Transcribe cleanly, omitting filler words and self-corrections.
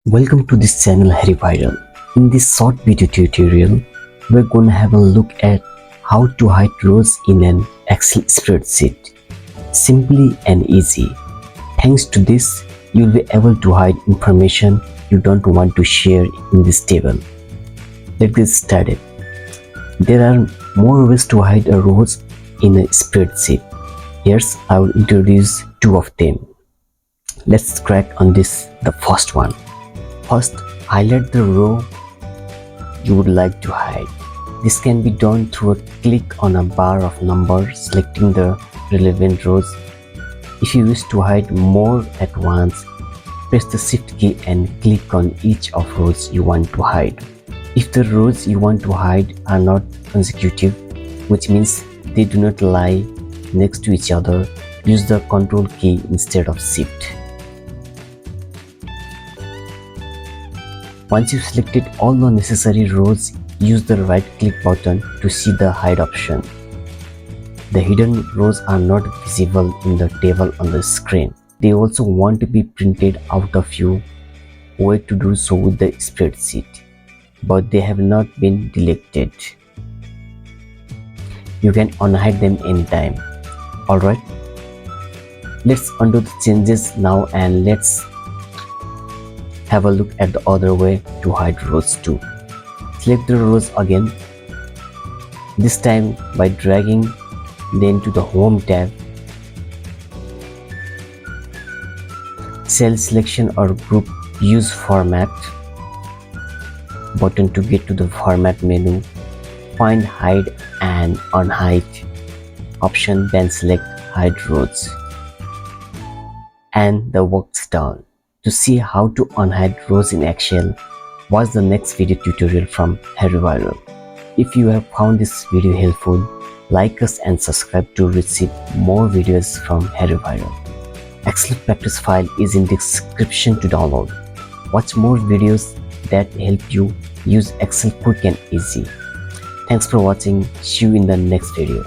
Welcome to this channel Harry Viral. In this short video tutorial, we're gonna have a look at how to hide rows in an Excel spreadsheet. Simply and easy. Thanks to this, you'll be able to hide information you don't want to share in this table. Let's get started. There are more ways to hide a rows in a spreadsheet. Here's I will introduce two of them. Let's crack on the first one. First, highlight the row you would like to hide. This can be done through a click on a bar of numbers, selecting the relevant rows. If you wish to hide more at once, press the Shift key and click on each of rows you want to hide. If the rows you want to hide are not consecutive, which means they do not lie next to each other, use the Control key instead of Shift. Once you've selected all the necessary rows, use the right click button to see the hide option. The hidden rows are not visible in the table on the screen. They also want to be printed out of your way to do so with the spreadsheet, but they have not been deleted. You can unhide them anytime. Alright, let's undo the changes now and let's have a look at the other way to hide rows too. Select the rows again, this time by dragging them to the Home tab. Cell selection or group use Format button to get to the Format menu. Find Hide and Unhide option, then select Hide Rows. And the work's done. To see how to unhide rows in Excel, watch the next video tutorial from Harry Viral. If you have found this video helpful, like us and subscribe to receive more videos from Harry Viral. Excel practice file is in the description to download. Watch more videos that help you use Excel quick and easy. Thanks for watching. See you in the next video.